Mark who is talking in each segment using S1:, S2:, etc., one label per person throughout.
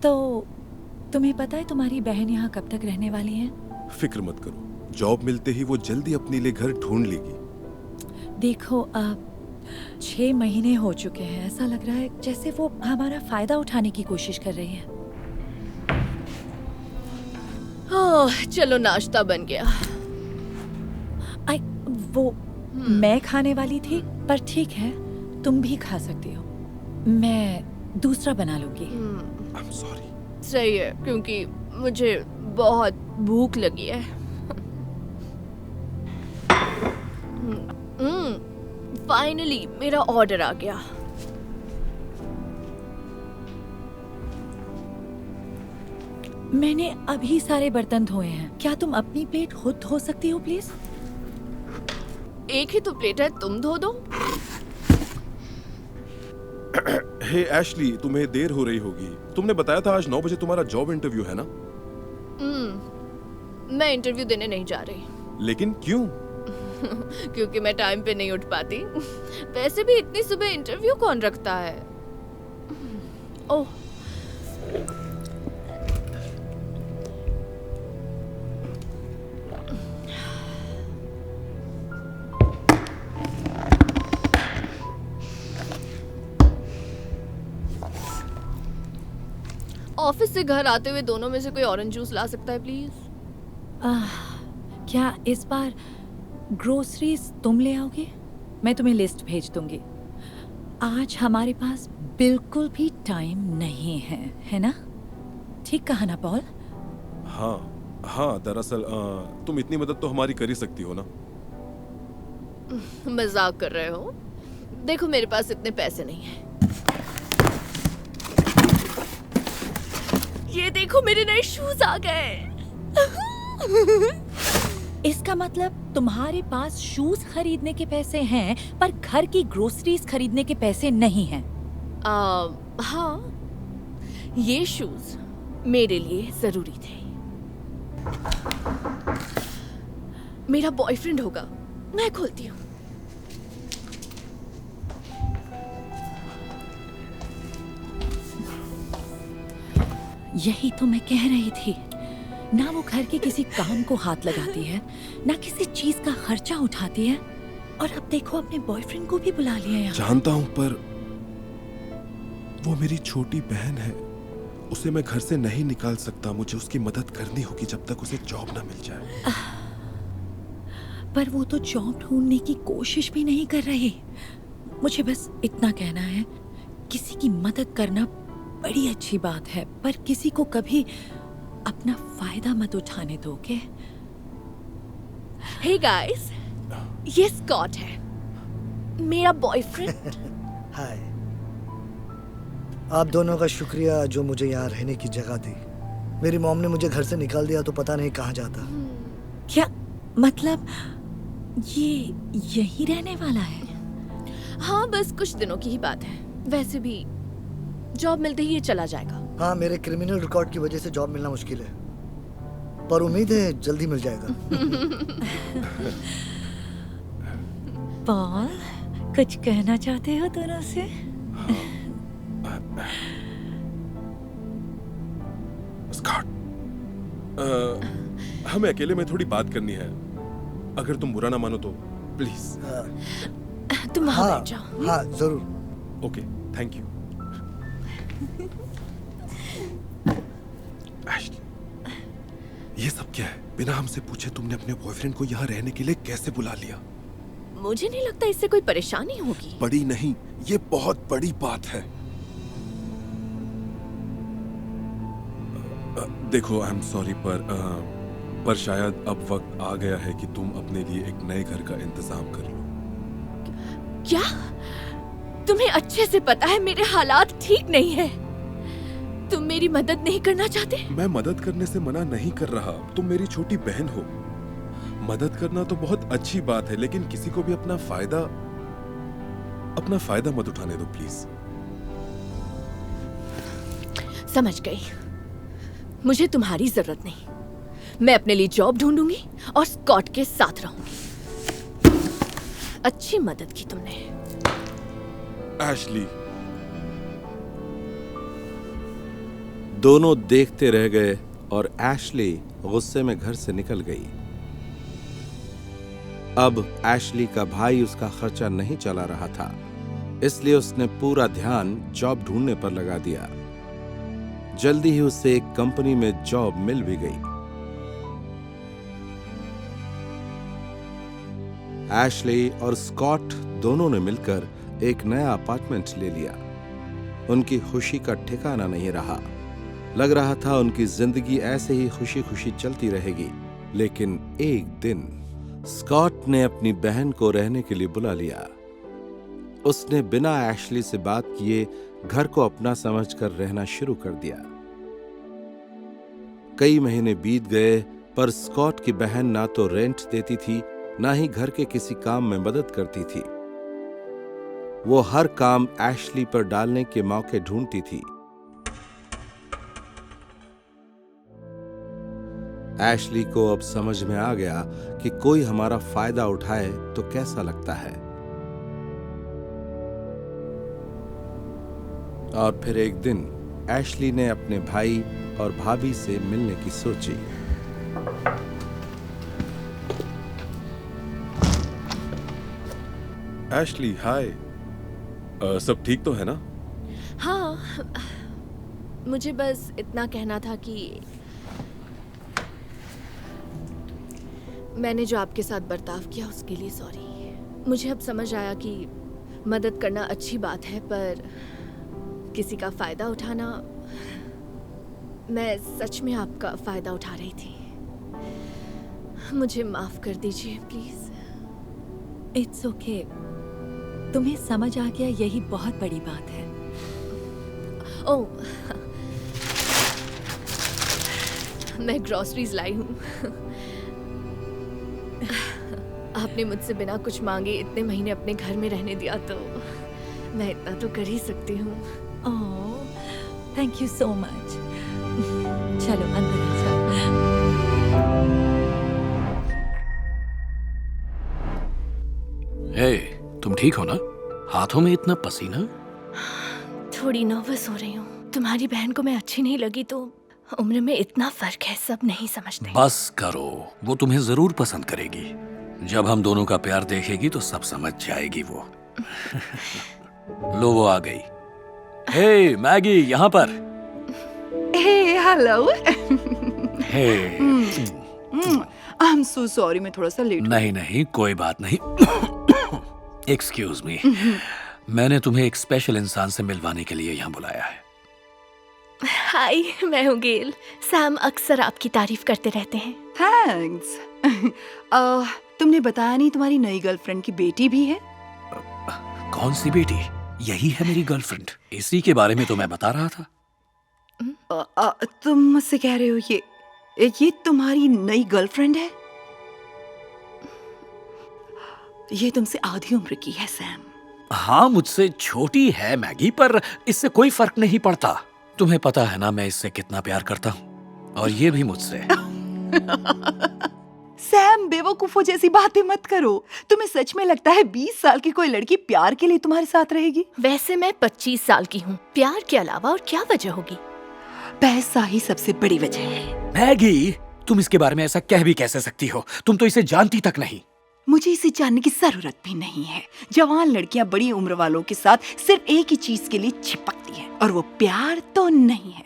S1: तो तुम्हें पता है तुम्हारी बहन यहाँ कब तक रहने वाली है?
S2: फिक्र मत करो, जॉब मिलते ही वो जल्दी अपने लिए घर ढूंढ लेगी।
S1: देखो, अब 6 महीने हो चुके हैं। ऐसा लग रहा है जैसे वो हमारा फायदा उठाने की कोशिश कर रही है।
S3: चलो नाश्ता बन गया।
S1: आई वो मैं खाने वाली थी, पर ठीक है, तुम भी खा सकती हो। मैं दूसरा बना लूंगी।
S2: I'm sorry।
S3: सही है, क्योंकि मुझे बहुत भूख लगी है। फाइनली मेरा ऑर्डर आ गया।
S1: मैंने अभी सारे बर्तन धोए हैं। क्या तुम अपनी प्लेट खुद धो सकती हो प्लीज?
S3: एक ही तो प्लेट है, तुम धो दो।
S2: हे एशली, तुम्हें देर हो रही होगी। तुमने बताया था आज 9 बजे तुम्हारा जॉब इंटरव्यू है ना?
S3: मैं इंटरव्यू देने नहीं जा रही।
S2: लेकिन क्यों?
S3: क्योंकि मैं टाइम पे नहीं उठ पाती। वैसे भी इतनी सुबह इंटरव्यू कौन रखता है? ओह, ऑफिस से घर आते हुए दोनों में से कोई ऑरेंज जूस ला सकता है प्लीज?
S1: क्या इस बार ग्रोसरीज तुम ले आओगे? मैं तुम्हें लिस्ट भेज दूंगी। आज हमारे पास बिल्कुल भी टाइम नहीं है, है ना? ठीक कहा ना पॉल?
S2: हाँ, दरअसल तुम इतनी मदद तो हमारी कर ही सकती हो ना।
S3: मजाक कर रहे हो? देखो, मेरे पास इतने पैसे नहीं हैं। ये देखो, मेरे नए शूज आ गए।
S1: इसका मतलब तुम्हारे पास शूज खरीदने के पैसे हैं, पर घर की ग्रोसरीज खरीदने के पैसे नहीं हैं।
S3: हाँ, ये शूज मेरे लिए जरूरी थे। मेरा बॉयफ्रेंड होगा, मैं खोलती हूँ।
S1: यही तो मैं कह रही थी। ना वो घर के किसी काम को हाथ लगाती है, ना किसी चीज का खर्चा उठाती है, और अब देखो अपने बॉयफ्रेंड को भी बुला लिया यहाँ।
S2: जानता हूँ, पर वो मेरी छोटी बहन है। उसे मैं घर से नहीं निकाल सकता। मुझे उसकी मदद करनी होगी जब तक उसे जॉब ना मिल जाए।
S1: पर वो तो जॉब ढूंढने की कोशिश भी नहीं कर रही। मुझे बस इतना कहना है, किसी की मदद करना बड़ी अच्छी बात है, पर किसी को कभी अपना फायदा मत उठाने दोगे।
S3: हे गाइस, ये स्कॉट है, मेरा बॉयफ्रेंड।
S4: हाय। आप दोनों का शुक्रिया जो मुझे यहाँ रहने की जगह दी। मेरी मॉम ने मुझे घर से निकाल दिया तो पता नहीं कहाँ जाता।
S1: क्या मतलब ये यहीं रहने वाला है?
S3: हाँ, बस कुछ दिनों की ही बात है। वैसे भी जॉब मिलते ही ये चला जाएगा।
S4: हाँ, मेरे क्रिमिनल रिकॉर्ड की वजह से जॉब मिलना मुश्किल है, पर उम्मीद है जल्दी मिल जाएगा।
S1: पॉल, कुछ कहना चाहते हो दोनों से?
S2: स्कॉट, हमें अकेले में थोड़ी बात करनी है। अगर तुम बुरा ना मानो तो प्लीज।
S3: तुम वहाँ
S4: हाँ,
S3: बैठ जाओ।
S4: हाँ जरूर।
S2: Okay, thank you. एशली, ये सब क्या है? बिना हमसे पूछे तुमने अपने बॉयफ्रेंड को यहाँ रहने के लिए कैसे बुला लिया?
S3: मुझे नहीं लगता इससे कोई परेशानी होगी।
S2: बड़ी नहीं, ये बहुत बड़ी बात है। देखो, आई एम सॉरी, पर शायद अब वक्त आ गया है कि तुम अपने लिए एक नए घर का इंतजाम कर लो।
S3: क्या? तुम्हें अच्छे से पता है मेरे हालात ठीक नहीं है। तुम मेरी मदद नहीं करना चाहते?
S2: मैं मदद करने से मना नहीं कर रहा। तुम मेरी छोटी बहन हो। मदद करना तो बहुत अच्छी बात है, लेकिन किसी को भी अपना फायदा मत उठाने दो प्लीज।
S3: समझ गई, मुझे तुम्हारी जरूरत नहीं। मैं अपने लिए जॉब ढूंढूंगी और स्कॉट के साथ रहूंगी। अच्छी मदद की तुमने।
S2: एशली,
S5: दोनों देखते रह गए और एशली गुस्से में घर से निकल गई। अब एशली का भाई उसका खर्चा नहीं चला रहा था, इसलिए उसने पूरा ध्यान जॉब ढूंढने पर लगा दिया। जल्दी ही उसे एक कंपनी में जॉब मिल भी गई। एशली और स्कॉट दोनों ने मिलकर एक नया अपार्टमेंट ले लिया। उनकी खुशी का ठिकाना नहीं रहा। लग रहा था उनकी जिंदगी ऐसे ही खुशी खुशी चलती रहेगी। लेकिन एक दिन स्कॉट ने अपनी बहन को रहने के लिए बुला लिया। उसने बिना एशली से बात किए घर को अपना समझकर रहना शुरू कर दिया। कई महीने बीत गए, पर स्कॉट की बहन ना तो रेंट देती थी, ना ही घर के किसी काम में मदद करती थी। वो हर काम एशली पर डालने के मौके ढूंढती थी। एशली को अब समझ में आ गया कि कोई हमारा फायदा उठाए तो कैसा लगता है। और फिर एक दिन एशली ने अपने भाई और भाभी से मिलने की सोची।
S2: एशली हाय। सब ठीक तो है ना?
S3: हाँ, मुझे बस इतना कहना था कि मैंने जो आपके साथ बर्ताव किया उसके लिए सॉरी। मुझे अब समझ आया कि मदद करना अच्छी बात है, पर किसी का फायदा उठाना, मैं सच में आपका फायदा उठा रही थी। मुझे माफ कर दीजिए प्लीज।
S1: इट्स ओके, तुम्हें समझ आ गया, यही बहुत बड़ी बात है।
S3: ओह, मैं ग्रोसरीज लाई हूँ। आपने मुझसे बिना कुछ मांगे इतने महीने अपने घर में रहने दिया, तो मैं इतना तो कर ही सकती हूँ।
S1: ओह, थैंक यू सो मच। चलो अंदर आ जाओ।
S6: हे, तुम ठीक हो ना? हाथों में इतना पसीना?
S3: थोड़ी नर्वस हो रही हूँ। तुम्हारी बहन को मैं अच्छी नहीं लगी तो उम्र में इतना फर्क है, सब नहीं समझते।
S6: बस करो, वो तुम्हें जरूर पसंद करेगी। जब हम दोनों का प्यार देखेगी तो सब समझ जाएगी वो। लो, वो आ गई। हे मैगी, यहाँ पर।
S7: Hey hello.
S6: Hey,
S7: I am so sorry, मैं थोड़ा सा लेट।
S6: नहीं नहीं, कोई बात नहीं। एक्सक्यूज मी, मैंने तुम्हें एक स्पेशल इंसान से मिलवाने के लिए यहाँ बुलाया है।
S3: हाय, मैं हूँ गेल। सैम अक्सर आपकी तारीफ करते रहते हैं।
S7: थैंक्स। तुमने बताया नहीं तुम्हारी नई गर्लफ्रेंड की बेटी भी है?
S6: कौन सी बेटी? यही है मेरी गर्लफ्रेंड। इसी के बारे में तो मैं बता रहा था।
S7: तुम मुझसे कह रहे हो ये तुम्हारी नई गर्लफ्रेंड है? ये तुमसे आधी उम्र की है सैम।
S6: हाँ, मुझसे छोटी है मैगी, पर इससे कोई फर्क नहीं पड़ता। तुम्हें पता है ना मैं इससे कितना प्यार करता हूँ, और ये भी मुझसे।
S7: सैम, बेवकूफों जैसी बातें मत करो। तुम्हें सच में लगता है 20 साल की कोई लड़की प्यार के लिए तुम्हारे साथ रहेगी?
S3: वैसे मैं 25 साल की हूँ। प्यार के अलावा और क्या वजह होगी?
S7: पैसा ही सबसे बड़ी वजह है।
S6: मैगी, तुम इसके बारे में ऐसा कह भी कैसे सकती हो? तुम तो इसे जानती तक नहीं।
S7: मुझे इसे जानने की जरूरत भी नहीं है। जवान लड़कियां बड़ी उम्र वालों के साथ सिर्फ एक ही चीज के लिए चिपकती हैं, और वो प्यार तो नहीं है।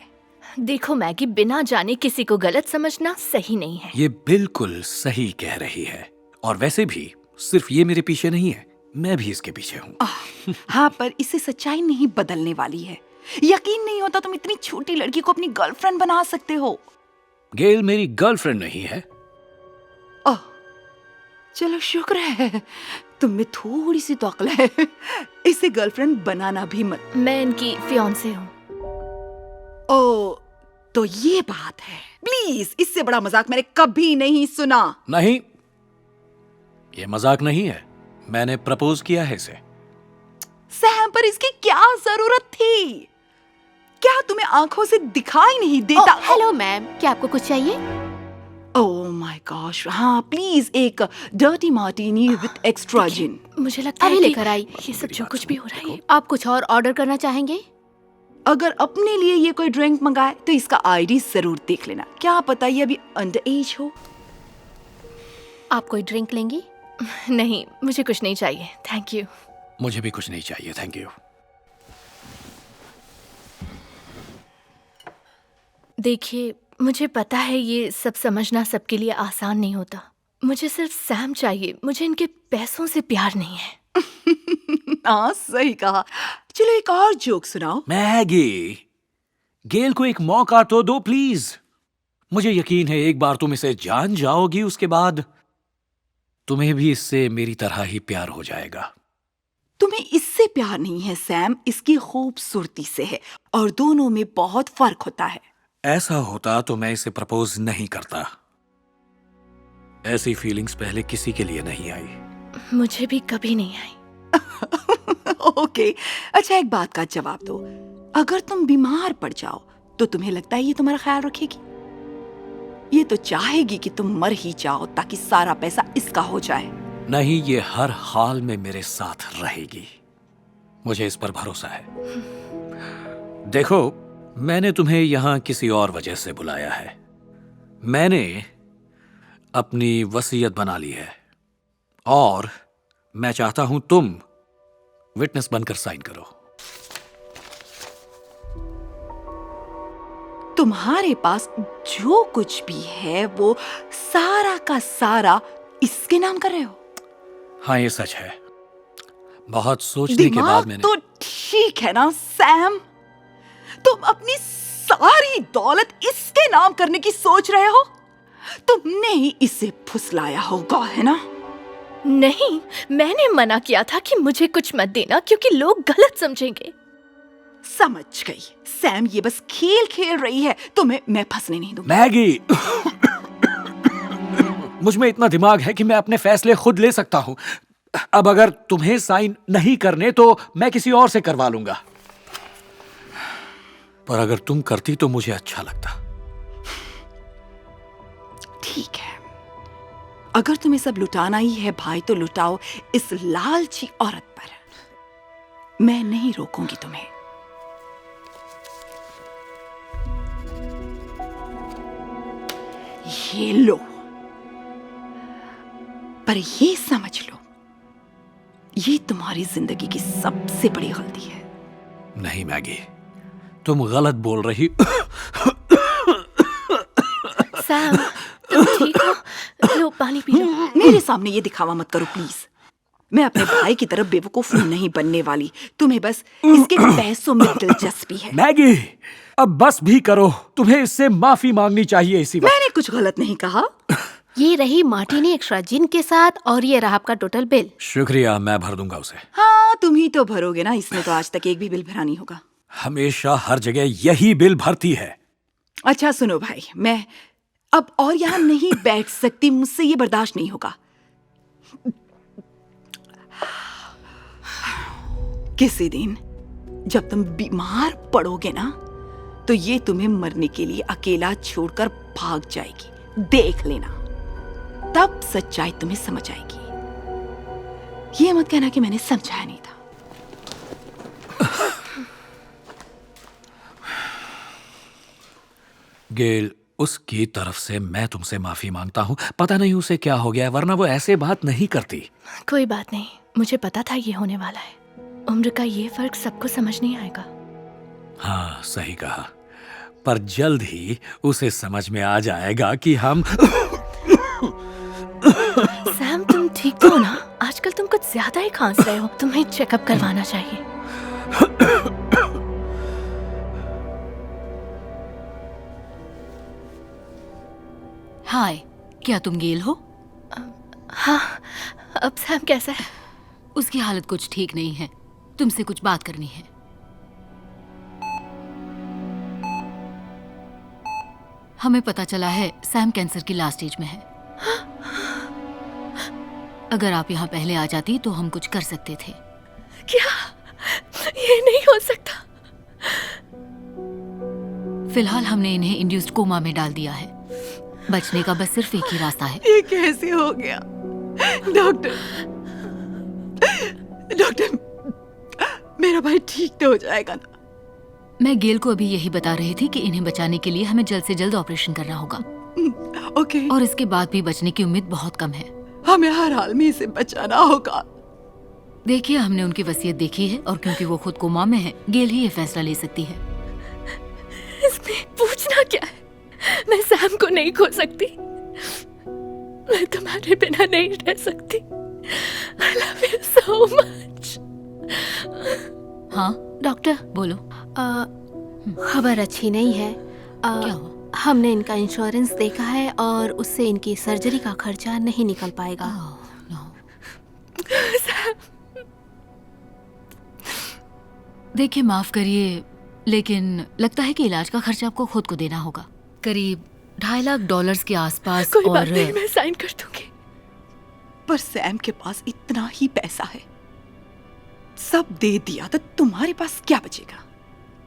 S3: देखो मैगी, बिना जाने किसी को गलत समझना सही नहीं है।
S6: ये बिल्कुल सही कह रही है। और वैसे भी सिर्फ ये मेरे पीछे नहीं है, मैं भी इसके पीछे हूँ।
S7: हाँ, पर इससे सच्चाई नहीं बदलने वाली है। यकीन नहीं होता तुम इतनी छोटी लड़की को अपनी गर्लफ्रेंड बना सकते हो।
S6: गेल मेरी गर्लफ्रेंड नहीं है।
S7: ओह, चलो शुक्र है, तुम में थोड़ी सी तो अक्ल है। इसे गर्लफ्रेंड बनाना भी मत।
S3: मैं इनकी फियांसे हूँ।
S7: ओह, तो ये बात है। प्लीज, इससे बड़ा मजाक मैंने कभी नहीं सुना।
S6: नहीं, ये मजाक नहीं है। मैंने प्रपोज किया है इसे।
S7: सैम, पर इसकी क्या जरूरत थी? क्या तुम्हें आंखों से दिखाई नहीं देता?
S3: हेलो मैम, क्या आपको कुछ चाहिए?
S7: ओह माय गॉश, हाँ प्लीज एक डर्टी मार्टिनी विद एक्स्ट्रा जिन।
S3: मुझे लगता है
S8: अभी
S3: कि
S8: लेकर आई।
S3: ये सब जो कुछ भी हो रहा है।
S8: आप कुछ और ऑर्डर करना चाहेंगे?
S7: अगर अपने लिए ये कोई ड्रिंक मंगाए तो इसका आईडी जरूर देख लेना, क्या पता ये अभी अंडर एज हो।
S3: आप कोई ड्रिंक लेंगी? नहीं, मुझे कुछ नहीं चाहिए, थैंक यू।
S6: मुझे भी कुछ नहीं चाहिए, थैंक यू।
S3: देखिए, मुझे पता है ये सब समझना सबके लिए आसान नहीं होता। मुझे सिर्फ सैम चाहिए, मुझे इनके पैसों से प्यार नहीं है।
S7: हाँ, सही कहा। चलो एक और जोक सुनाओ।
S6: मैगी, गेल को एक मौका तो दो प्लीज। मुझे यकीन है एक बार तुम इसे जान जाओगी, उसके बाद तुम्हें भी इससे मेरी तरह ही प्यार हो जाएगा।
S7: तुम्हें इससे प्यार नहीं है सैम, इसकी खूबसूरती से है, और दोनों में बहुत फर्क होता है।
S6: ऐसा होता तो मैं इसे प्रपोज नहीं करता। ऐसी फीलिंग्स पहले किसी के लिए नहीं आई।
S3: मुझे भी कभी नहीं आई।
S7: ओके, अच्छा एक बात का जवाब दो। अगर तुम बीमार पड़ जाओ तो तुम्हें लगता है ये तुम्हारा ख्याल रखेगी? ये तो चाहेगी कि तुम मर ही जाओ ताकि सारा पैसा इसका हो जाए।
S6: नहीं, ये हर हाल में मेरे साथ रहेगी, मुझे इस पर भरोसा है। देखो, मैंने तुम्हें यहां किसी और वजह से बुलाया है। मैंने अपनी वसीयत बना ली है और मैं चाहता हूं तुम विटनेस बनकर साइन करो।
S7: तुम्हारे पास जो कुछ भी है वो सारा का सारा इसके नाम कर रहे हो?
S6: हाँ, ये सच है। बहुत सोचने के बाद मैंने
S7: तो ठीक है ना सैम, तुम अपनी सारी दौलत इसके नाम करने की सोच रहे हो? तुमने ही इसे फुसलाया होगा, है ना?
S3: नहीं, मैंने मना किया था कि मुझे कुछ मत देना क्योंकि लोग गलत समझेंगे।
S7: समझ गई सैम, ये बस खेल खेल रही है, तुम्हें मैं फंसने नहीं दूंगी।
S6: मैगी, मुझ में इतना दिमाग है कि मैं अपने फैसले खुद ले सकता हूं। अब अगर तुम्हें साइन नहीं करने तो मैं किसी और से करवा लूंगा, पर अगर तुम करती तो मुझे अच्छा लगता।
S7: ठीक है, अगर तुम्हें सब लुटाना ही है भाई तो लुटाओ इस लालची औरत पर। मैं नहीं रोकूंगी तुम्हें। ये लो, पर ये समझ लो, ये तुम्हारी जिंदगी की सबसे बड़ी गलती है।
S6: नहीं मैगी, तुम गलत बोल रही।
S3: सैम, तुम ठीक हो? लो पानी पी लो।
S7: मेरे सामने ये दिखावा मत करो प्लीज। मैं अपने भाई की तरफ बेवकूफ नहीं बनने वाली, तुम्हें बस इसके पैसों में दिलचस्पी है।
S6: मैगी, अब बस भी करो, तुम्हें इससे माफी मांगनी चाहिए इसी वक्त।
S7: मैंने कुछ गलत नहीं कहा।
S8: ये रही मार्टिनी एक्स्ट्रा जिन के साथ, और ये रहा आपका टोटल बिल।
S6: शुक्रिया, मैं भर दूंगा उसे।
S7: हाँ, तुम ही तो भरोगे ना, इसने तो आज तक एक भी बिल भरा नहीं होगा।
S6: हमेशा हर जगह यही बिल भरती है।
S7: अच्छा सुनो भाई, मैं अब और यहाँ नहीं बैठ सकती, मुझसे ये बर्दाश्त नहीं होगा। किसी दिन जब तुम बीमार पड़ोगे ना तो ये तुम्हें मरने के लिए अकेला छोड़कर भाग जाएगी, देख लेना। तब सच्चाई तुम्हें समझ आएगी। ये मत कहना कि मैंने समझाया नहीं था।
S6: गेल, उसकी तरफ से मैं तुमसे माफी मांगता हूँ। पता नहीं उसे क्या हो गया है, वरना वो ऐसे बात नहीं करती।
S3: कोई बात नहीं, मुझे पता था ये होने वाला है। उम्र का ये फर्क सबको समझ नहीं आएगा।
S6: हाँ, सही कहा, पर जल्द ही उसे समझ में आ जाएगा कि हम।
S3: सैम, तुम ठीक तो हो ना? आजकल तुम कुछ ज्यादा ही खांस रहे हो, तुम्हें चेकअप करवाना चाहिए।
S8: हाय, क्या तुम गेल हो?
S3: हाँ, अब सैम कैसा है?
S8: उसकी हालत कुछ ठीक नहीं है, तुमसे कुछ बात करनी है। हमें पता चला है सैम कैंसर की लास्ट स्टेज में है। अगर आप यहाँ पहले आ जाती तो हम कुछ कर सकते थे।
S3: क्या? ये नहीं हो सकता।
S8: फिलहाल हमने इन्हें इंड्यूस्ड कोमा में डाल दिया है। बचने का बस सिर्फ एक ही रास्ता है।
S7: ये कैसे हो गया? डॉक्टर, डॉक्टर, मेरा भाई ठीक तो हो जाएगा ना?
S8: मैं गेल को अभी यही बता रही थी कि इन्हें बचाने के लिए हमें जल्द से जल्द ऑपरेशन करना होगा
S7: ओके।
S8: और इसके बाद भी बचने की उम्मीद बहुत कम है।
S7: हमें हर हाल में इसे बचाना होगा।
S8: देखिए, हमने उनकी वसीयत देखी है और क्योंकि वो खुद कोमा में है, गेल ही ये फैसला ले सकती है।
S3: इसमें पूछना क्या है? मैं सैम को नहीं खो सकती। मैं तुम्हारे बिना नहीं रह सकती। I love you so much।
S8: हाँ
S3: डॉक्टर,
S8: बोलो।
S9: खबर अच्छी नहीं है।
S8: क्या हुआ?
S9: हमने इनका इंश्योरेंस देखा है और उससे इनकी सर्जरी का खर्चा नहीं निकल पाएगा।
S8: देखिए, माफ करिए, लेकिन लगता है कि इलाज का खर्चा आपको खुद को देना होगा। करीब $2.5 लाख के आसपास।
S3: कोई
S8: और
S3: बात नहीं, मैं साइन कर दूंगी।
S7: पर सैम के पास इतना ही पैसा है, सब दे दिया तो तुम्हारे पास क्या बचेगा?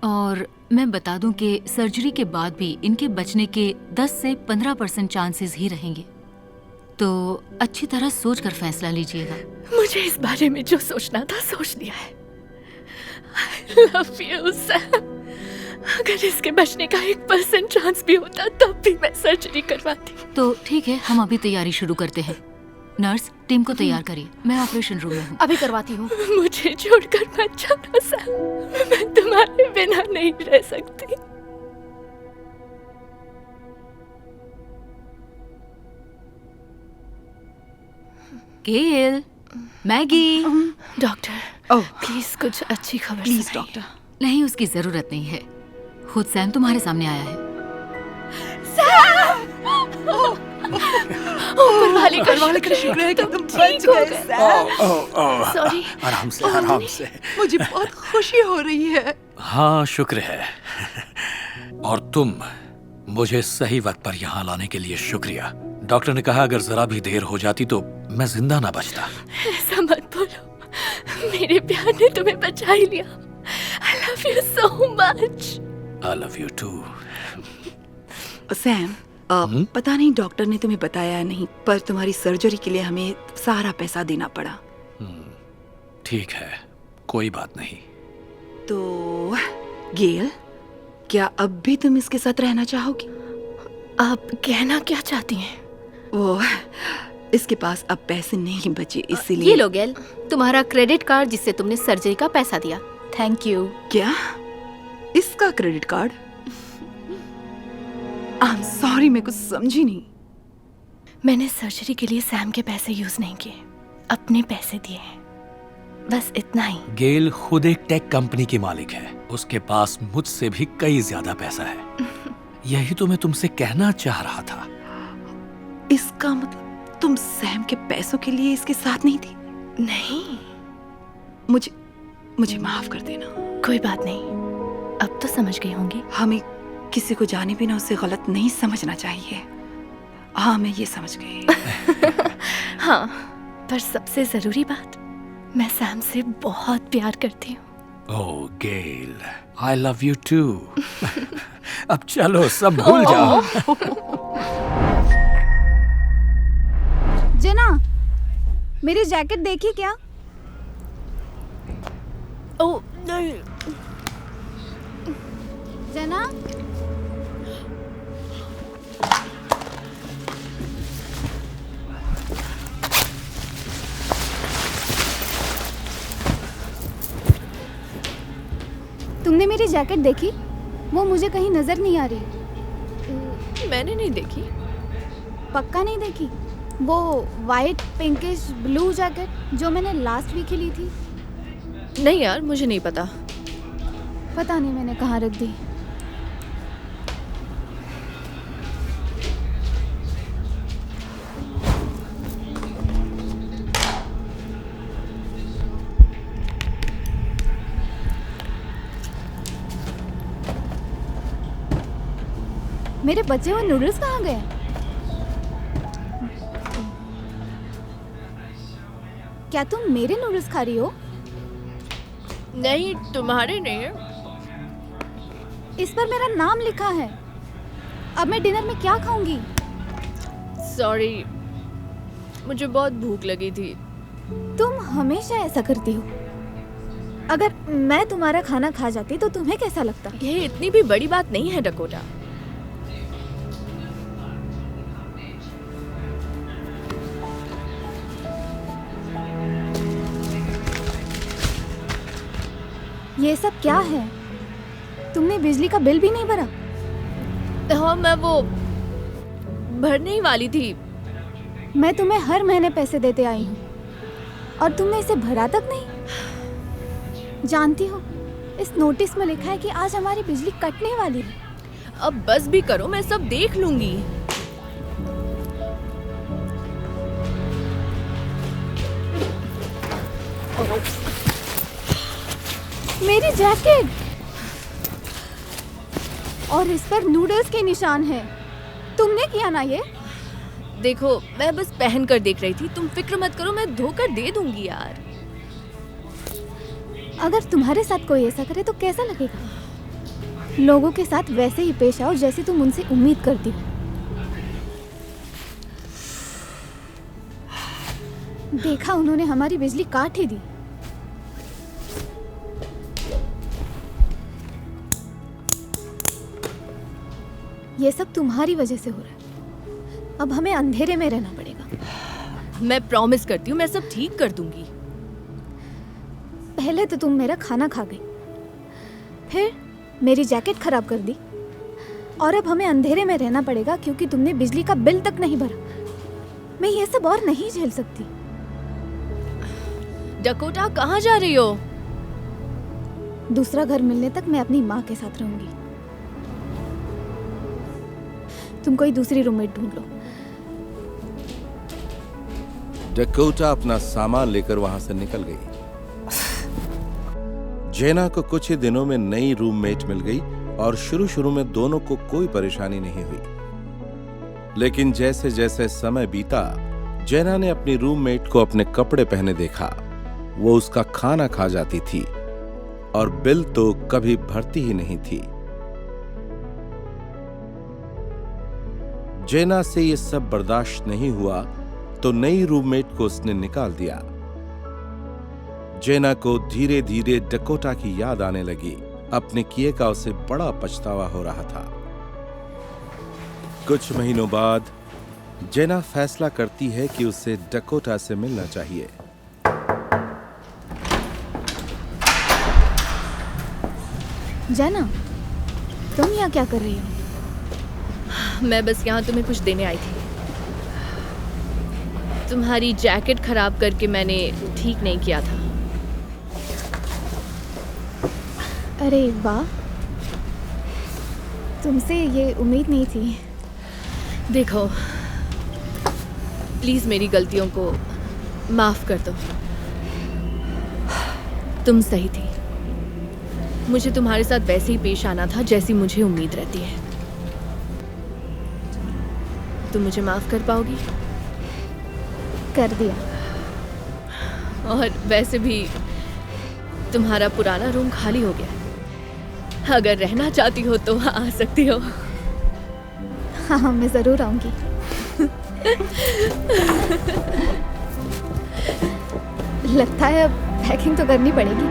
S8: और मैं बता दूं कि सर्जरी के बाद भी इनके बचने के 10 से 15% चांसेस ही रहेंगे। तो अच्छी तरह सोच कर फैसला लीजिएगा।
S3: मुझे इस बारे में जो सोचना था सोच लिया है। I love you, Sam. अगर इसके बचने का 1% चांस भी होता तब भी मैं सर्जरी करवाती।
S8: तो ठीक है, हम अभी तैयारी शुरू करते हैं। नर्स, टीम को तैयार करिए, मैं ऑपरेशन रूम में हूँ।
S9: अभी करवाती हूँ।
S3: मुझे छोड़कर मत जाना सैम, मैं तुम्हारे बिना नहीं रह सकती।
S8: गेल, मैगी।
S3: डॉक्टर,
S7: ओह
S3: प्लीज कुछ अच्छी खबर
S7: प्लीज
S3: सुनाइए।
S7: डॉक्टर।
S8: नहीं, उसकी जरूरत नहीं है। खुद सैम तुम्हारे सामने आया है।
S3: ऊपर वाले का
S7: शुक्र है कि तुम बच
S3: ठीक हो
S7: गए
S3: गए।
S7: सैम।
S3: सॉरी।
S6: आराम से, आराम से।
S7: मुझे बहुत खुशी हो रही है।
S6: हाँ, शुक्र है। और तुम मुझे सही वक्त पर यहाँ लाने के लिए शुक्रिया। डॉक्टर ने कहा अगर जरा भी देर हो जाती तो मैं जिंदा ना बचता।
S3: ऐसा मत बोलो, मेरे प्यार ने तुम्हें बचा ही लिया। I love you so much।
S6: I love you too।
S7: Sam, पता नहीं डॉक्टर ने तुम्हें बताया नहीं, पर तुम्हारी सर्जरी के लिए हमें सारा पैसा देना पड़ा।
S6: ठीक है, कोई बात नहीं।
S7: तो गेल, क्या अब भी तुम इसके साथ रहना चाहोगी?
S3: आप कहना क्या चाहती हैं?
S7: वो इसके पास अब पैसे नहीं बचे, इसीलिए।
S9: ये लो गेल, तुम्हारा क्रेडिट कार्ड जिससे तुमने सर्जरी का पैसा दिया। Thank you.
S7: क्या? इसका credit card? I am sorry, मैं कुछ समझी नहीं।
S3: मैंने सर्जरी के लिए सैम के पैसे यूज नहीं किए, अपने पैसे दिए हैं, बस इतना ही।
S6: गेल खुद एक टेक कंपनी की मालिक है, उसके पास मुझसे भी कई ज्यादा पैसा है। यही तो मैं तुमसे कहना चाह रहा था।
S7: इसका मतलब तुम सैम के पैसों के लिए इसके साथ नहीं थी?
S3: नहीं,
S7: मुझे माफ कर देना।
S3: कोई बात नहीं, अब तो समझ गई होंगी।
S7: हमें किसी को जाने बिना उसे गलत नहीं समझना चाहिए। हाँ, मैं ये समझ गई।
S3: हाँ, पर सबसे जरूरी बात, मैं सैम से बहुत प्यार करती हूँ।
S6: ओह गेल, I love you too। अब चलो सब भूल जाओ।
S10: जना, मेरी जैकेट देखी क्या?
S3: ओह नहीं।
S10: जना, तुमने मेरी जैकेट देखी? वो मुझे कहीं नजर नहीं आ रही।
S3: मैंने नहीं देखी।
S10: पक्का नहीं देखी? वो वाइट पिंकिश ब्लू जैकेट जो मैंने लास्ट वीक ही ली थी।
S3: नहीं यार, मुझे नहीं पता।
S10: पता नहीं मैंने कहाँ रख दी। मेरे बचे हुए नूडल्स कहाँ गए? क्या तुम मेरे नूडल्स खा रही हो?
S3: नहीं, तुम्हारे नहीं है।
S10: इस पर मेरा नाम लिखा है। अब मैं डिनर में क्या खाऊंगी?
S3: सॉरी, मुझे बहुत भूख लगी थी।
S10: तुम हमेशा ऐसा करती हो। अगर मैं तुम्हारा खाना खा जाती तो तुम्हें कैसा लगता?
S3: ये इतनी भी बड़ी बात नहीं है डकोटा।
S10: ये सब क्या है? तुमने बिजली का बिल भी नहीं भरा?
S3: हाँ, मैं वो भरने ही वाली थी।
S10: मैं तुम्हें हर महीने पैसे देते आई हूँ और तुमने इसे भरा तक नहीं। जानती हो, इस नोटिस में लिखा है कि आज हमारी बिजली कटने वाली है।
S3: अब बस भी करो, मैं सब देख लूंगी।
S10: मेरी जैकेट और इस पर नूडल्स के निशान है। तुमने किया ना ये?
S3: देखो, मैं बस पहन कर देख रही थी, तुम फिक्र मत करो, मैं धोकर दे दूंगी यार।
S10: अगर तुम्हारे साथ कोई ऐसा करे तो कैसा लगेगा? लोगों के साथ वैसे ही पेश आओ जैसे तुम उनसे उम्मीद करती हो। देखा, उन्होंने हमारी बिजली काट ही दी। ये सब तुम्हारी वजह से हो रहा है। अब हमें अंधेरे में रहना पड़ेगा।
S3: मैं प्रॉमिस करती हूँ, मैं सब ठीक कर दूंगी।
S10: पहले तो तुम मेरा खाना खा गई, फिर मेरी जैकेट खराब कर दी, और अब हमें अंधेरे में रहना पड़ेगा क्योंकि तुमने बिजली का बिल तक नहीं भरा। मैं ये सब और नहीं झेल सकती।
S3: डकोटा, कहाँ जा रही हो?
S10: दूसरा घर मिलने तक मैं अपनी माँ के साथ रहूंगी। तुम कोई दूसरी रूममेट ढूंढ लो।
S5: डकोटा अपना सामान लेकर वहां से निकल गई। जेना को कुछ ही दिनों में नई रूममेट मिल गई और शुरू में दोनों को कोई परेशानी नहीं हुई। लेकिन जैसे जैसे समय बीता, जेना ने अपनी रूममेट को अपने कपड़े पहने देखा। वो उसका खाना खा जाती थी और बिल तो कभी भरती ही नहीं थी। जेना से ये सब बर्दाश्त नहीं हुआ तो नई रूममेट को उसने निकाल दिया। जेना को धीरे धीरे डकोटा की याद आने लगी। अपने किए का उसे बड़ा पछतावा हो रहा था। कुछ महीनों बाद जेना फैसला करती है कि उसे डकोटा से मिलना चाहिए।
S10: जेना, तुम यहाँ क्या कर रही हो?
S3: मैं बस यहाँ तुम्हें कुछ देने आई थी। तुम्हारी जैकेट खराब करके मैंने ठीक नहीं किया था।
S10: अरे वाह, तुमसे ये उम्मीद नहीं थी।
S3: देखो, प्लीज मेरी गलतियों को माफ कर दो। तुम सही थी। मुझे तुम्हारे साथ वैसे ही पेश आना था जैसी मुझे उम्मीद रहती है। तुम मुझे माफ कर पाओगी?
S10: कर दिया।
S3: और वैसे भी तुम्हारा पुराना रूम खाली हो गया है। अगर रहना चाहती हो तो आ सकती हो।
S10: हाँ, मैं जरूर आऊंगी। लगता है अब पैकिंग तो करनी पड़ेगी।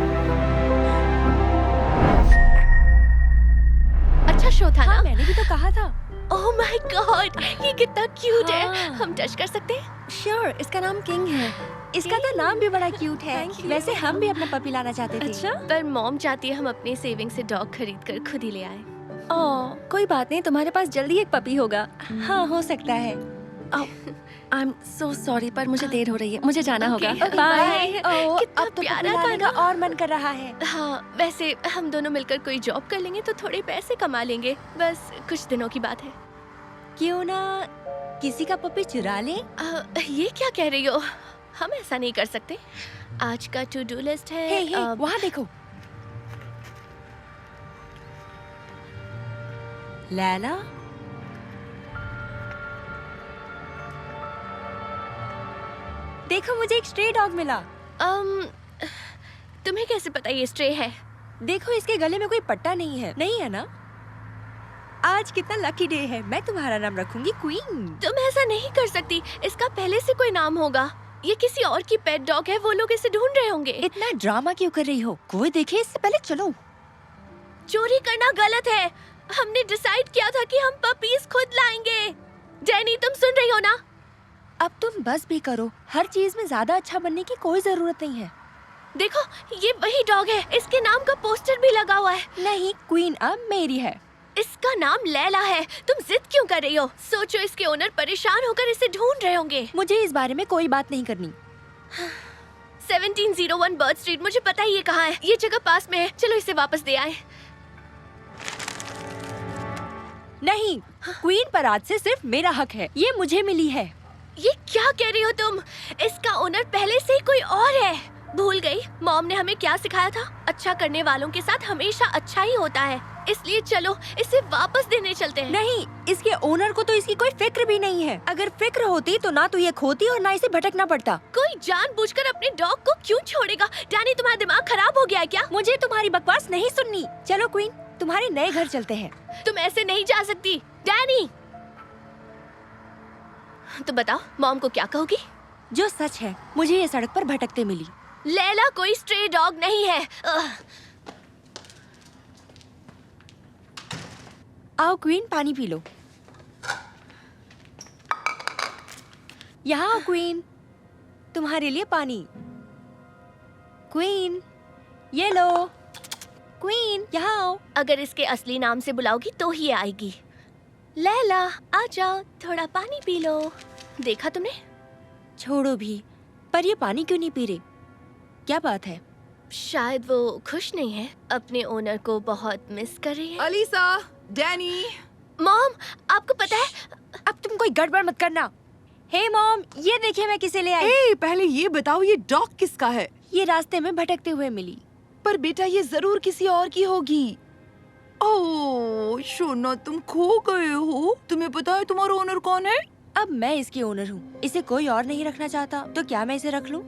S3: अच्छा शो था ना?
S11: मैंने भी तो कहा था।
S3: ओह माय गॉड, ये कितना क्यूट है। हम टच कर सकते हैं?
S11: श्योर, इसका नाम किंग है। इसका तो नाम भी बड़ा क्यूट है। वैसे हम भी अपना पपी लाना चाहते थे।
S3: अच्छा, पर मॉम चाहती है हम अपने सेविंग से डॉग खरीद कर खुद ही ले आए।
S11: ओह, कोई बात नहीं, तुम्हारे पास जल्दी एक पपी होगा। हाँ, हो सकता है। आई एम सो सॉरी, पर मुझे देर हो रही है, मुझे जाना होगा। बाय।
S3: कितना
S11: अब तो
S3: प्यारा
S11: पपी लाने
S3: था
S11: का और मन कर रहा है।
S3: हाँ, वैसे हम दोनों मिलकर कोई जॉब कर लेंगे तो थोड़े पैसे कमा लेंगे। बस कुछ दिनों की बात है।
S11: क्यों ना किसी का पपी चुरा ले?
S3: ये क्या कह रही हो? हम ऐसा नहीं कर सकते। आज का टू डू लिस्ट है।
S11: हे, वहाँ देखो। लैला, देखो मुझे एक स्ट्रे डॉग मिला।
S3: तुम्हें कैसे पता ये स्ट्रे है?
S11: देखो, इसके गले में कोई पट्टा नहीं है। नहीं है ना? आज कितना लकी डे है। मैं तुम्हारा नाम रखूंगी क्वीन।
S3: तुम ऐसा नहीं कर सकती। इसका पहले से कोई नाम होगा। ये किसी और की पेट डॉग है, वो लोग इसे ढूंढ रहे होंगे।
S11: इतना ड्रामा क्यों कर रही हो? कोई देखे इससे पहले चलो।
S3: चोरी करना गलत है। हमने डिसाइड किया था कि हम पपीज खुद लाएंगे। डैनी, तुम सुन रही हो ना?
S11: अब तुम बस भी करो, हर चीज में ज्यादा अच्छा बनने की कोई जरूरत नहीं है।
S3: देखो, ये वही डॉग है, इसके नाम का पोस्टर भी लगा हुआ है।
S11: नहीं, क्वीन अब मेरी है।
S3: इसका नाम लैला है। तुम जिद क्यों कर रही हो? सोचो, इसके ओनर परेशान होकर इसे ढूंढ रहे होंगे।
S11: मुझे इस बारे में कोई बात नहीं करनी।
S3: 1701 बर्ड स्ट्रीट, मुझे पता ही ये कहाँ है। ये जगह पास में है, चलो इसे वापस दे आए।
S11: नहीं, क्वीन पर आज से सिर्फ मेरा हक है, ये मुझे मिली है।
S3: ये क्या कह रही हो तुम? इसका ओनर पहले से ही कोई और है। भूल गई? मॉम ने हमें क्या सिखाया था? अच्छा करने वालों के साथ हमेशा अच्छा ही होता है। इसलिए चलो इसे वापस देने चलते हैं।
S11: नहीं, इसके ओनर को तो इसकी कोई फिक्र भी नहीं है। अगर फिक्र होती तो ना तो ये खोती और ना इसे भटकना पड़ता।
S3: कोई जानबूझकर अपने डॉग को क्यों छोड़ेगा? डैनी, तुम्हारा दिमाग खराब हो गया है क्या?
S11: मुझे तुम्हारी बकवास नहीं सुननी। चलो क्वीन, तुम्हारे नए घर चलते हैं।
S3: तुम ऐसे नहीं जा सकती। डैनी, तो बताओ मॉम को क्या कहोगी?
S11: जो सच है, मुझे ये सड़क पर भटकते मिली।
S3: लैला कोई स्ट्रे डॉग नहीं है।
S11: आओ क्वीन, पानी पी लो। यहाँ आओ क्वीन, तुम्हारे लिए पानी। क्वीन, ये लो। क्वीन, यहाँ आओ।
S3: अगर इसके असली नाम से बुलाओगी तो ही आएगी। लैला, आ जाओ, थोड़ा पानी पी लो। देखा तुमने?
S11: छोड़ो भी, पर ये पानी क्यों नहीं पी रही? क्या बात है?
S3: शायद वो खुश नहीं है, अपने ओनर को बहुत मिस कर रही है।
S7: Alyssa, Danny.
S3: मॉम, आपको पता है?
S11: अब तुम कोई गड़बड़ मत करना। हे मॉम, ये देखिए मैं किसे ले आई।
S7: ए, पहले ये बताओ ये डॉग किसका है?
S11: ये रास्ते में भटकते हुए मिली।
S7: पर बेटा ये जरूर किसी और की होगी। ओह शोना, तुम खो गए हो। तुम्हें पता है तुम्हारा ओनर कौन है?
S11: अब मैं इसकी ओनर हूँ, इसे कोई और नहीं रखना चाहता, तो क्या मैं इसे रख लूँ?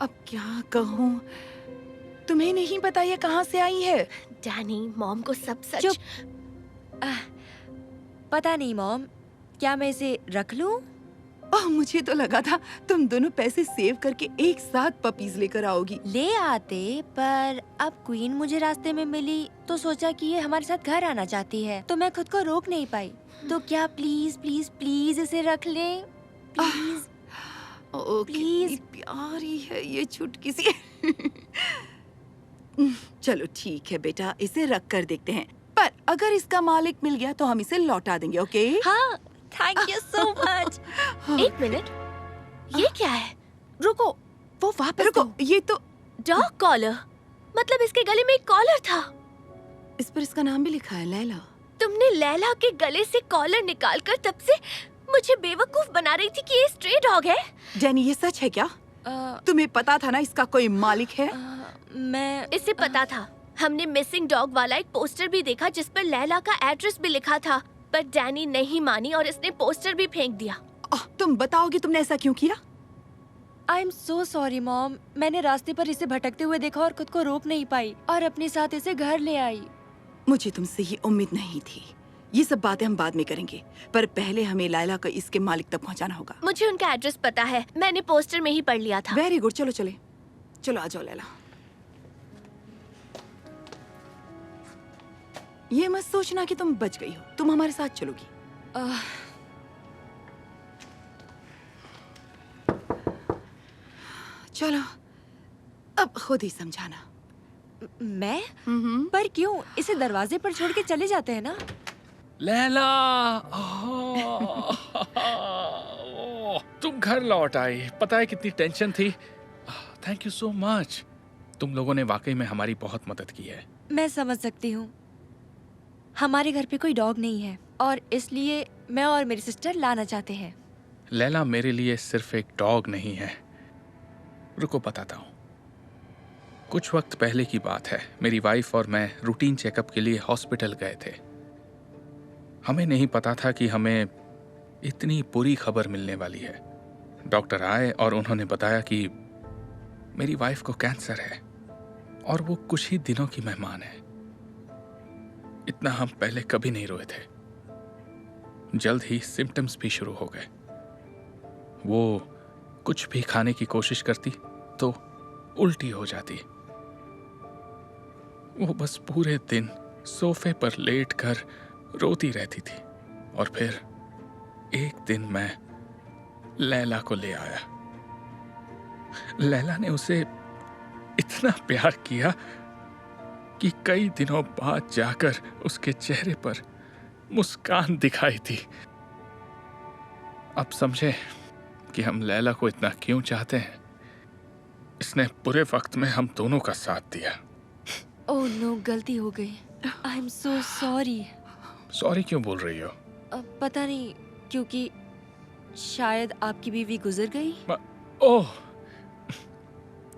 S7: अब क्या कहूँ? तुम्हें नहीं पता ये कहाँ से आई है?
S3: डैनी, मॉम को सब सच।
S11: चुप। पता नहीं मॉम, क्या मैं इसे रख लूँ?
S7: मुझे तो लगा था तुम दोनों पैसे सेव करके एक साथ पपीज लेकर आओगी।
S11: ले आते, पर अब क्वीन मुझे रास्ते में मिली तो सोचा कि ये हमारे साथ घर आना चाहती है, तो मैं खुद को रोक नहीं पाई। तो क्या प्लीज प्लीज प्लीज इसे रख लें? Please
S7: please. प्यारी है ये छुटकी सी। चलो ठीक है बेटा, इसे रख कर देखते हैं, पर अगर इसका मालिक मिल गया तो हम इसे लौटा देंगे। ओके?
S11: हाँ, थैंक यू सो मच।
S3: एक मिनट, ये क्या है?
S11: रुको, वो वापस
S7: रुको,
S11: दो।
S7: ये तो
S3: डॉग कॉलर, मतलब इसके गले में एक कॉलर था।
S7: इस पर इसका नाम भी लिखा है, लैला।
S3: तुमने लैला के गले से कॉलर निकालकर तब से मुझे बेवकूफ बना रही थी कि ये स्ट्रे डॉग है।
S7: डैनी, ये सच है क्या? तुम्हें पता था ना इसका कोई मालिक है?
S11: मैं
S3: इसे पता था। हमने मिसिंग डॉग वाला एक पोस्टर भी देखा जिस पर लैला का एड्रेस भी लिखा था, पर डैनी नहीं मानी और इसने पोस्टर भी फेंक दिया।
S7: तुम बताओगे तुमने ऐसा क्यों किया?
S11: आई एम सो सॉरी मॉम, मैंने रास्ते पर इसे भटकते हुए देखा और खुद को रोक नहीं पाई और अपने साथ इसे घर ले आई।
S7: मुझे तुमसे ये उम्मीद नहीं थी। ये सब बातें हम बाद में करेंगे, पर पहले हमें लैला को इसके मालिक तक पहुंचाना होगा।
S3: मुझे उनका एड्रेस पता है, मैंने पोस्टर में ही पढ़ लिया था।
S7: वेरी गुड, चलो चले, चलो आ जाओ लैला। ये मत सोचना कि तुम बच गई हो, तुम हमारे साथ चलोगी। चलो, अब खुद ही समझाना।
S11: मैं? पर क्यों? इसे दरवाजे पर छोड़ के चले जाते हैं ना।
S6: लैला, तुम घर लौट आई। पता है कितनी टेंशन थी। Thank you so much. तुम लोगों ने वाकई में हमारी बहुत मदद की है।
S11: मैं समझ सकती हूँ। हमारे घर पे कोई डॉग नहीं है और इसलिए मैं और मेरी सिस्टर लाना चाहते हैं।
S6: लैला मेरे लिए सिर्फ एक डॉग नहीं है। रुको बताता हूँ। कुछ वक्त पहले की बात है, मेरी वाइफ और मैं रूटीन चेकअप के लिए हॉस्पिटल गए थे। हमें नहीं पता था कि हमें इतनी बुरी खबर मिलने वाली है। डॉक्टर आए और उन्होंने बताया कि मेरी वाइफ को कैंसर है और वो कुछ ही दिनों की मेहमान है। इतना हम पहले कभी नहीं रोए थे। जल्द ही सिम्टम्स भी शुरू हो गए। वो
S12: कुछ भी खाने की कोशिश करती तो उल्टी हो जाती। वो बस पूरे दिन सोफे पर लेटकर रोती रहती थी। और फिर एक दिन मैं लैला को ले आया। लैला ने उसे इतना प्यार किया कि कई दिनों बाद जाकर उसके चेहरे पर मुस्कान दिखाई थी। अब समझे कि हम लैला को इतना क्यों चाहते हैं। इसने बुरे वक्त में हम दोनों का साथ दिया।
S11: ओह नो, गलती हो गई। आई एम सो सॉरी।
S12: सॉरी क्यों बोल रही हो?
S11: पता नहीं, क्योंकि शायद आपकी बीवी गुजर गई।
S12: ओह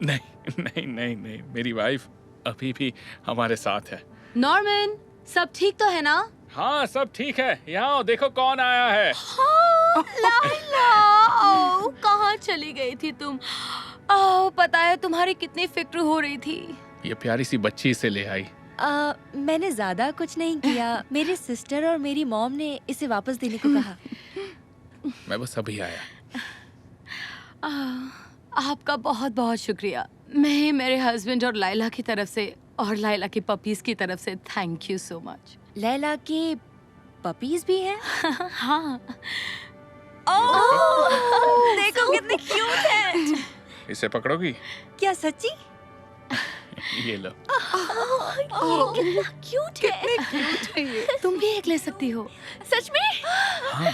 S12: नहीं नहीं नहीं नहीं, मेरी वाइफ अभी भी हमारे साथ है।
S8: नॉर्मन, सब ठीक तो है ना?
S12: हाँ सब ठीक है। यहाँ देखो कौन आया है।
S8: लाइला, ओह कहाँ चली गई थी तुम? ओह पता है तुम्हारी कितनी फिक्र हो रही थी।
S12: ये प्यारी सी बच्ची इसे ले आई।
S11: मैंने ज्यादा कुछ नहीं किया। मेरी सिस्टर और मेरी मॉम ने इसे वापस देने को कहा।
S12: मैं बस अभी आया।
S8: आपका बहुत बहुत शुक्रिया। मैं मेरे हस्बैंड और लाइला की तरफ से और लाइला की पपीज की तरफ से thank you so much.
S11: Laila के पपीज भी हैं?
S8: हाँ।
S11: देखो कितने क्यूट हैं।
S12: इसे पकड़ोगी?
S11: क्या सच्ची?
S12: ये लो।
S11: कितना क्यूट है।
S8: ये तुम भी एक ले सकती हो।
S11: सच में?
S12: हाँ।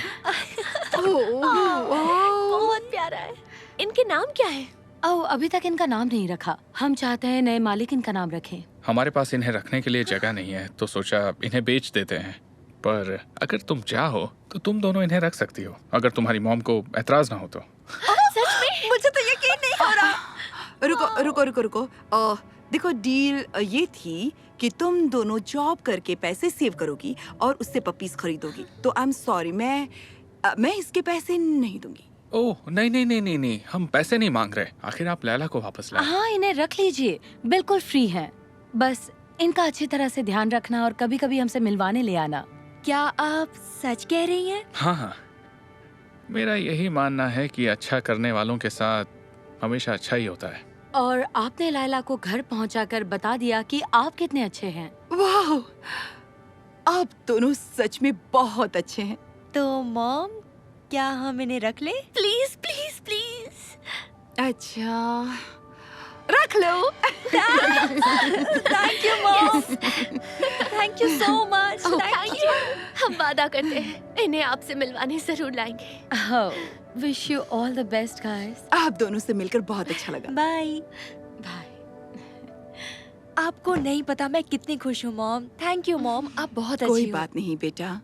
S3: बहुत प्यारा है। इनके नाम क्या है?
S8: ओह अभी तक इनका नाम नहीं रखा। हम चाहते हैं नए मालिक इनका नाम रखें।
S12: हमारे पास इन्हें रखने के लिए जगह नहीं है, तो सोचा इन्हें बेच देते हैं। पर अगर तुम चाहो तो तुम दोनों इन्हें रख सकती हो, अगर तुम्हारी मॉम को एतराज ना हो तो।
S11: सच में? मुझे तो यकीन नहीं हो रहा।
S7: रुको रुको रुको रुको। देखो डील ये थी कि तुम दोनों जॉब करके पैसे सेव करोगी और उससे पपीज खरीदोगी। तो आई एम सॉरी, मैं इसके पैसे नहीं दूंगी।
S12: ओह नहीं नहीं नहीं नहीं नहीं, हम पैसे नहीं मांग रहे। आखिर आप लैला को वापस लाए।
S8: हाँ इन्हें रख लीजिए, बिल्कुल फ्री है। बस इनका अच्छी तरह से ध्यान रखना और कभी कभी हमसे मिलवाने ले आना।
S11: क्या आप सच कह रही हैं?
S12: हाँ हाँ, मेरा यही मानना है कि अच्छा करने वालों के साथ हमेशा अच्छा ही होता है।
S8: और आपने लाइला को घर पहुंचाकर बता दिया कि आप कितने अच्छे हैं।
S7: वाह, आप दोनों सच में बहुत अच्छे हैं।
S11: तो मॉम, क्या हम इन्हें रख लें?
S3: Please please please.
S7: अच्छा रख लो।
S11: Thank you mom. Thank you so much.
S3: Thank you. हम वादा करते हैं इन्हें आपसे मिलवाने जरूर लाएंगे।
S8: Wish you all the best guys.
S7: आप दोनों से मिलकर बहुत अच्छा लगा।
S11: Bye
S8: bye.
S11: आपको नहीं पता मैं कितनी खुश हूँ मॉम। थैंक यू मॉम, आप बहुत अच्छी हो।
S7: कोई बात नहीं बेटा,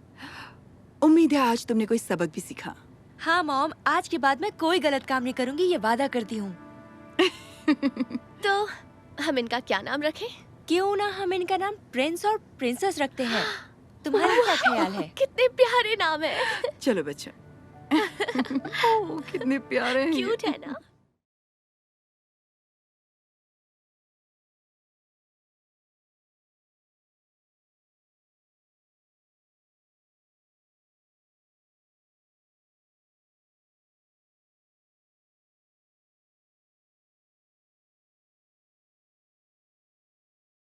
S7: उम्मीद है आज तुमने कोई सबक भी सीखा।
S11: हाँ मॉम, आज के बाद मैं कोई गलत काम नहीं करूँगी, ये वादा करती हूँ।
S3: तो हम इनका क्या नाम रखें?
S11: क्यों ना हम इनका नाम प्रिंस और प्रिंसेस रखते हैं। तुम्हारा क्या ख्याल है?
S3: कितने प्यारे नाम है।
S7: चलो बच्चा। ओह कितने प्यारे हैं।
S3: क्यूट है ना?